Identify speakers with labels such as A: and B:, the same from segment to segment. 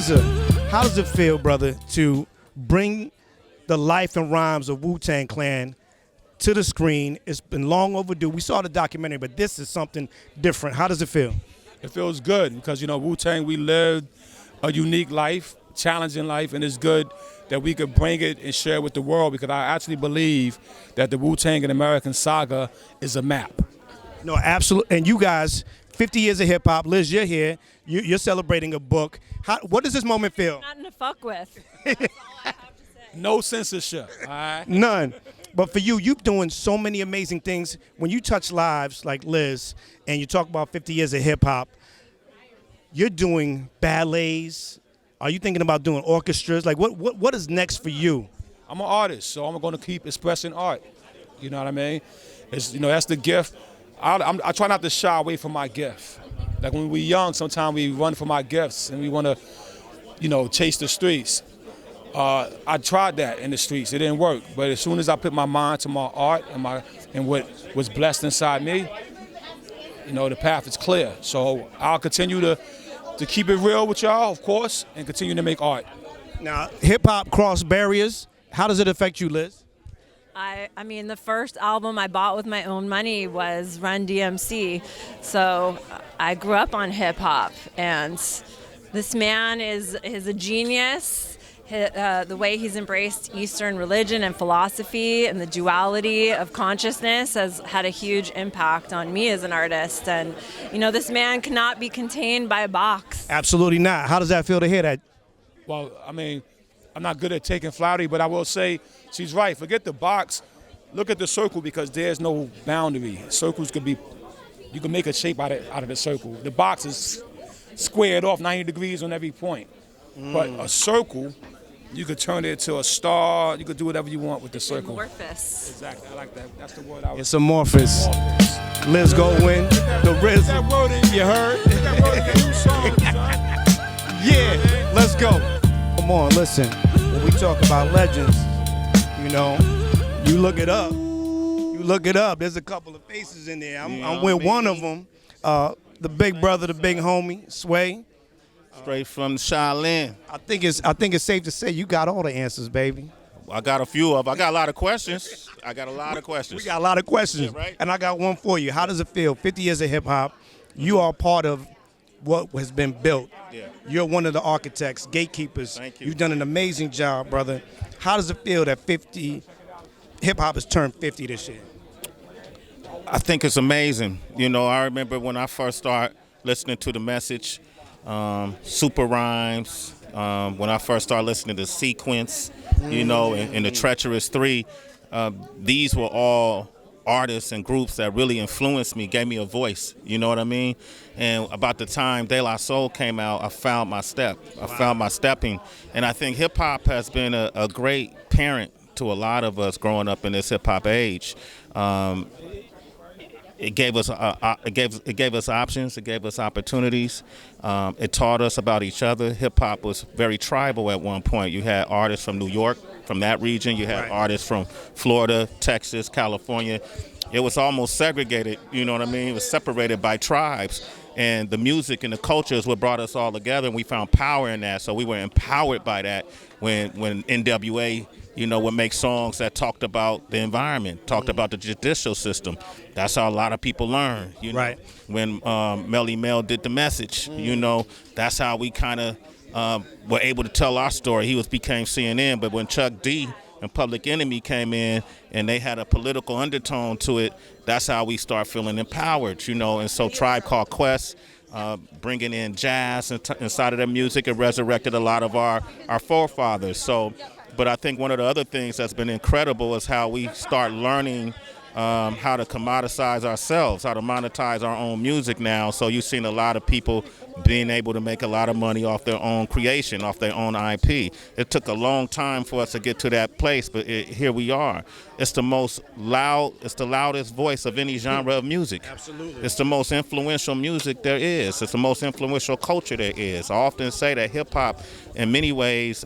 A: RZA, how does it feel, brother, to bring the life and rhymes of Wu-Tang Clan to the screen? It's been long overdue. We saw the documentary, but this is something different. How does it feel?
B: It feels good because, you know, Wu-Tang, we lived a unique life, challenging life, and it's good that we could bring it and share it with the world because I actually believe that the Wu-Tang and American Saga is a map.
A: No, absolutely. And you guys, 50 years of hip-hop. Liz, you're here. You're celebrating a book. What does this moment feel?
C: Nothing to fuck with. That's all I have to say.
B: No censorship, all right?
A: None. But for you, you're doing so many amazing things. When you touch lives like Liz and you talk about 50 years of hip-hop, you're doing ballets. Are you thinking about doing orchestras? Like, what is next for you?
B: I'm an artist, so I'm going to keep expressing art. You know what I mean? It's, you know, that's the gift. I try not to shy away from my gift. Like when we're young, sometimes we run from our gifts and we want to, you know, chase the streets. I tried that in the streets. It didn't work. But as soon as I put my mind to my art and what was blessed inside me, you know, the path is clear. So I'll continue to keep it real with y'all, of course, and continue to make art.
A: Now, hip-hop crossed barriers. How does it affect you, Liz?
C: I mean, the first album I bought with my own money was Run DMC. So I grew up on hip hop, and this man is a genius. The way he's embraced Eastern religion and philosophy and the duality of consciousness has had a huge impact on me as an artist. And, you know, this man cannot be contained by a box.
A: Absolutely not. How does that feel to hear that?
B: Well, I mean, I'm not good at taking flattery, but I will say she's right. Forget the box. Look at the circle because there's no boundary. Circles could be, you can make a shape out of the circle. The box is squared off 90 degrees on every point. But a circle, you could turn it into a star. You could do whatever you want with the circle.
C: Amorphous.
B: Exactly. I like that. That's the word I was.
A: It's amorphous. Liz Goldwyn, the RZA. You heard? Yeah, let's go. Come on, listen. When we talk about legends, you know, you look it up. You look it up. There's a couple of faces in there. I'm with one of them. The big brother, the big homie, Sway.
D: Straight from Shaolin.
A: I think it's safe to say you got all the answers, baby.
D: I got a few of them. I got a lot of questions.
A: We got a lot of questions.
D: Yeah, right.
A: And I got one for you. How does it feel? 50 years of hip hop. You are part of what has been built.
D: Yeah.
A: You're one of the architects, gatekeepers.
D: Thank you.
A: You've done an amazing job, brother. How does it feel that hip hop has turned 50 this year?
D: I think it's amazing. You know, I remember when I first started listening to The Message, Super Rhymes, when I first started listening to Sequence, you know, and the Treacherous Three, these were all artists and groups that really influenced me, gave me a voice, you know what I mean? And about the time De La Soul came out, I found my step. I found my stepping. And I think hip-hop has been a great parent to a lot of us growing up in this hip-hop age. It gave us options. It gave us opportunities. It taught us about each other. Hip hop was very tribal at one point. You had artists from New York, from that region. You had artists from Florida, Texas, California. It was almost segregated. You know what I mean? It was separated by tribes. And the music and the culture is what brought us all together, and we found power in that. So we were empowered by that when NWA, you know, would make songs that talked about the environment, talked about the judicial system. That's how a lot of people learn. You know?
A: Right.
D: When Melly Mel did The Message, you know, that's how we kind of were able to tell our story. He became CNN, but when Chuck D and Public Enemy came in and they had a political undertone to it, that's how we start feeling empowered, you know. And so Tribe Called Quest, bringing in jazz inside of their music, it resurrected a lot of our forefathers. So, but I think one of the other things that's been incredible is how we start learning how to commoditize ourselves, how to monetize our own music now. So you've seen a lot of people being able to make a lot of money off their own creation, off their own IP. It took a long time for us to get to that place, but here we are. It's the loudest voice of any genre of music.
A: Absolutely.
D: It's the most influential music there is. It's the most influential culture there is. I often say that hip-hop, in many ways,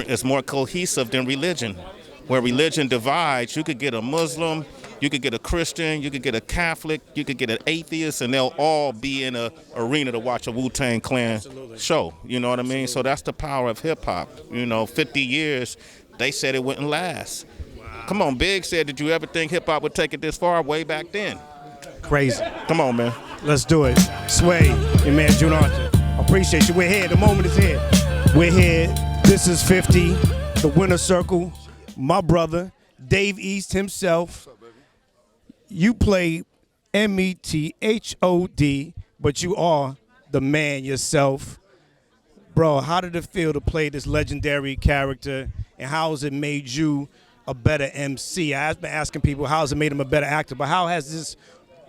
D: is more cohesive than religion. Where religion divides, you could get a Muslim You could get a Christian, you could get a Catholic, you could get an atheist, and they'll all be in a arena to watch a Wu-Tang Clan show. You know what I mean? So that's the power of hip-hop. 50 years, they said it wouldn't last. Wow. Come on, Big said, did you ever think hip-hop would take it this far way back then?
A: Crazy.
D: Come on, man.
A: Let's do it. Sway, your man June Archer. Appreciate you. We're here. The moment is here. We're here. This is 50, the winner circle. My brother, Dave East himself. You play METHOD, but you are the man yourself. Bro, how did it feel to play this legendary character, and how has it made you a better MC? I've been asking people how has it made him a better actor, but how has this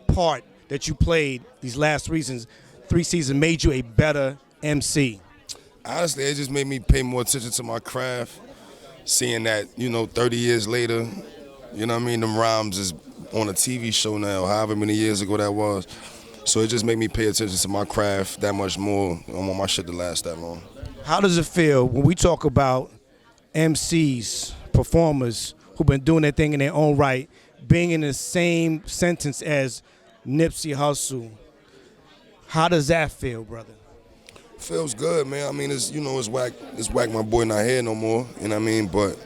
A: part that you played these last three seasons made you a better MC?
E: Honestly, it just made me pay more attention to my craft, seeing that, 30 years later, them rhymes is on a TV show now, however many years ago that was. So it just made me pay attention to my craft that much more. I want my shit to last that long.
A: How does it feel when we talk about MCs, performers who've been doing their thing in their own right, being in the same sentence as Nipsey Hussle? How does that feel, brother?
E: Feels good, man. I mean, it's whack. It's whack. My boy not here no more. You know what I mean? But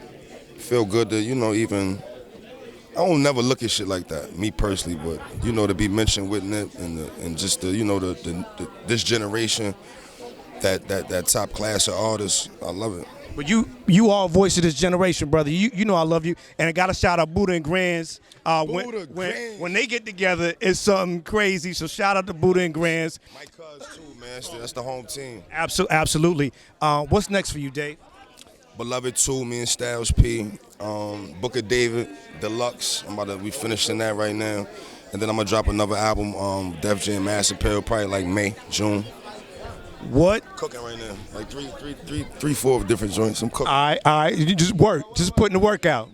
E: feel good to even. I don't never look at shit like that, me personally. But to be mentioned with Nip and just this generation, that top class of artists, I love it.
A: But you are a voice of this generation, brother. You know I love you. And I got to shout out Buddha and Grands. When they get together, it's something crazy. So shout out to Buddha and Grands.
E: My cuz too, man. That's the home team.
A: Absolutely. What's next for you, Dave?
E: Beloved 2, me and Styles P. Book of David, Deluxe. We finishing that right now. And then I'm going to drop another album, Def Jam Mapp-Deterville, probably like May, June.
A: What?
E: Cooking right now. Like three, four different joints. I'm cooking.
A: All right. You just work. Just putting the work out.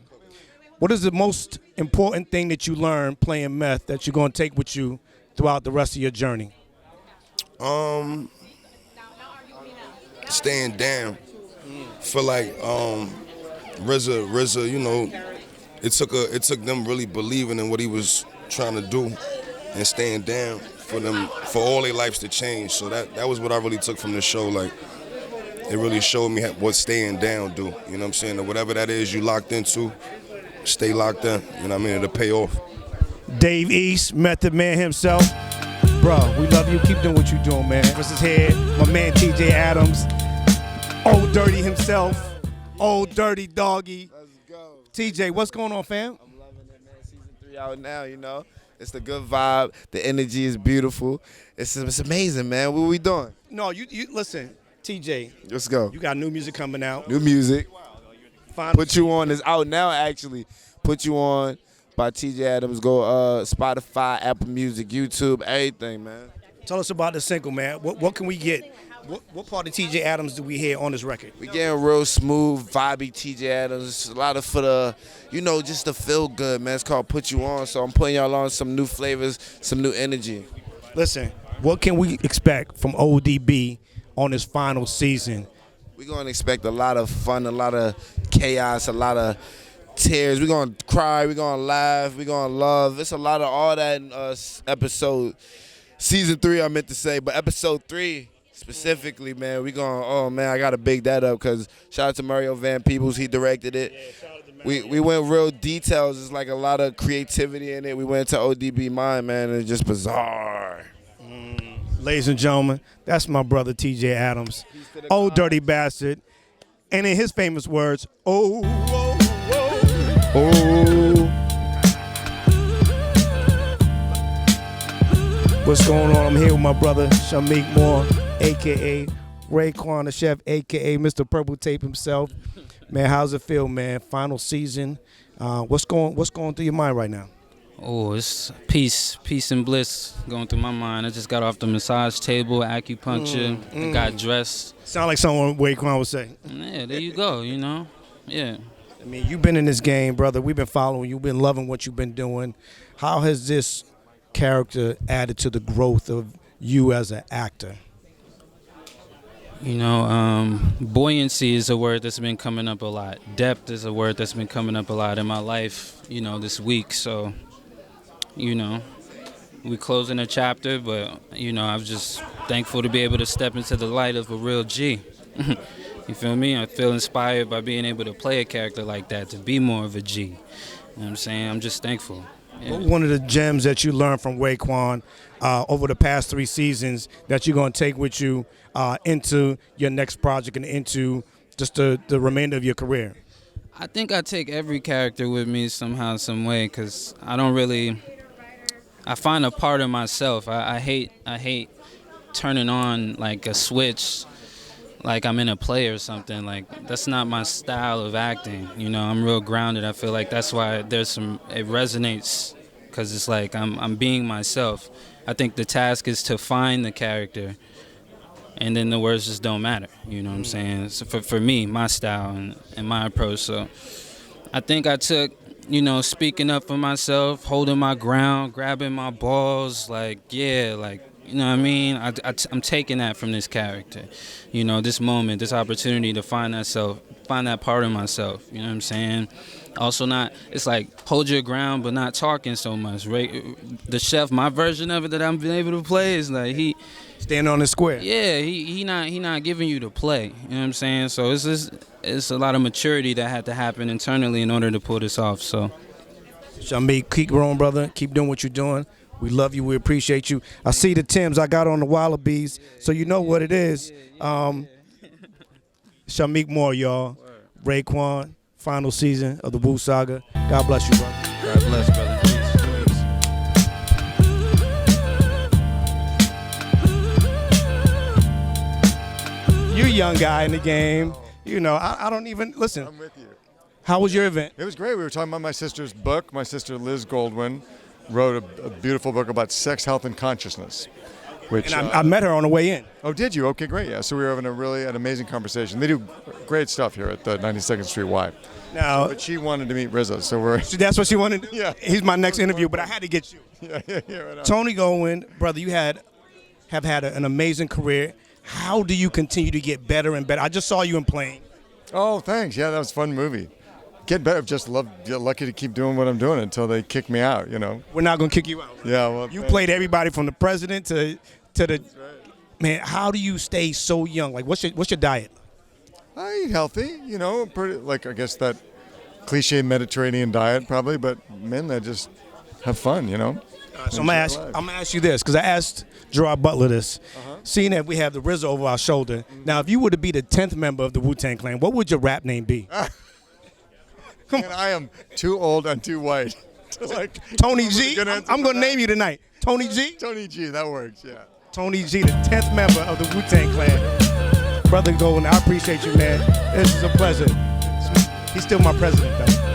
A: What is the most important thing that you learned playing meth that you're going to take with you throughout the rest of your journey?
E: Staying down. Feel like RZA, it took them really believing in what he was trying to do and staying down for all their lives to change. So that was what I really took from the show. Like, it really showed me what staying down do. You know what I'm saying? That whatever that is you locked into, stay locked in. You know what I mean? It'll pay off.
A: Dave East, Method Man himself. Bro, we love you. Keep doing what you're doing, man. This is here, my man TJ Adams. Old Dirty himself. Old Dirty Doggy.
F: Let's go.
A: TJ, what's going on, fam?
F: I'm loving it, man. Season 3 out now, It's the good vibe. The energy is beautiful. It's amazing, man. What are we doing?
A: No, you listen, TJ.
F: Let's go.
A: You got new music coming out.
F: New music.
A: Finally.
F: Put You On is out now, actually. Put You On by TJ Adams. Go Spotify, Apple Music, YouTube, everything, man.
A: Tell us about the single, man. What can we get? What part of TJ Adams do we hear on this record?
F: We getting real smooth, vibey TJ Adams. A lot of for the, just the feel good, man. It's called Put You On. So I'm putting y'all on some new flavors, some new energy.
A: Listen, what can we expect from ODB on this final season?
F: We're going to expect a lot of fun, a lot of chaos, a lot of tears. We're going to cry, we're going to laugh, we're going to love. It's a lot of all that in episode, season 3 I meant to say, but episode 3 specifically, man, I got to big that up because shout out to Mario Van Peebles, he directed it. We went real details. It's like a lot of creativity in it. We went to ODB mind, man, and it's just bizarre.
A: Ladies and gentlemen, that's my brother TJ Adams. Old Dirty Bastard. And in his famous words, oh. What's going on? I'm here with my brother Shameik Moore, a.k.a. Raekwon the Chef, a.k.a. Mr. Purple Tape himself. Man, how's it feel, man? Final season. What's going through your mind right now?
G: Oh, it's peace and bliss going through my mind. I just got off the massage table, acupuncture. I got dressed.
A: Sound like someone Raekwon would say.
G: Yeah, there you go, Yeah.
A: I mean, you've been in this game, brother. We've been following you. We've been loving what you've been doing. How has this character added to the growth of you as an actor?
G: Buoyancy is a word that's been coming up a lot. Depth is a word that's been coming up a lot in my life, this week. So you know, we closing a chapter, but, you know, I'm just thankful to be able to step into the light of a real G. You feel me? I feel inspired by being able to play a character like that, to be more of a G. You know what I'm saying? I'm just thankful. Yeah.
A: One of the gems that you learned from Raekwon over the past 3 seasons that you're going to take with you into your next project and into just the remainder of your career?
G: I think I take every character with me somehow, some way, because I find a part of myself. I hate turning on like a switch like I'm in a play or something. Like, that's not my style of acting. You know, I'm real grounded. I feel like that's why it resonates, because it's like I'm being myself. I think the task is to find the character, and then the words just don't matter. You know what I'm saying? So for me, my style and my approach. So I think I took, you know, speaking up for myself, holding my ground, grabbing my balls, like, yeah, like, you know what I mean? I'm taking that from this character. You know, this moment, this opportunity to find that part of myself. You know what I'm saying? Also it's like, hold your ground, but not talking so much. Right? The chef, my version of it that I've been able to play is like, he
A: stand on the square.
G: Yeah, he not giving you the play. You know what I'm saying? So it's a lot of maturity that had to happen internally in order to pull this off. So,
A: Shameik, keep growing, brother. Keep doing what you're doing. We love you. We appreciate you. I see the Timbs I got on the Wallabies, so you know what it is. Shameik Moore, y'all. Raekwon, final season of the Wu Saga. God bless you, brother.
G: God bless, brother.
A: You're a young guy in the game. You know, I don't even listen.
H: I'm with you.
A: How was your event?
H: It was great. We were talking about my sister's book. My sister, Liz Goldwyn, wrote a beautiful book about sex, health, and consciousness. Which
A: And I met her on the way in.
H: Oh, did you? Okay, great. Yeah, so we were having an amazing conversation. They do great stuff here at the 92nd Street Y.
A: Now,
H: But she wanted to meet RZA, so we're
A: that's what she wanted.
H: Yeah.
A: He's my next interview, but I had to get you.
H: yeah, right on.
A: Tony Goldwyn, brother, you have had an amazing career. How do you continue to get better and better? I just saw you in Plane.
H: Oh, thanks. Yeah, that was a fun movie. Get better. Just lucky to keep doing what I'm doing until they kick me out. You know.
A: We're not gonna kick you out.
H: Yeah. Well,
A: You played everybody from the president to the man. How do you stay so young? Like, what's your diet?
H: I eat healthy. You know, pretty like I guess that cliche Mediterranean diet probably, but men that just have fun. You know.
A: So I'm gonna ask you this, because I asked Gerard Butler this. Seeing that we have the RZA over our shoulder, now if you were to be the 10th member of the Wu-Tang Clan, what would your rap name be?
H: And I am too old and too white. Like
A: Tony G. I'm gonna name you tonight. Tony G.
H: Tony G. That works. Yeah.
A: Tony G, the 10th member of the Wu-Tang Clan. Brother Goldwyn, I appreciate you, man. This is a pleasure. He's still my president, though.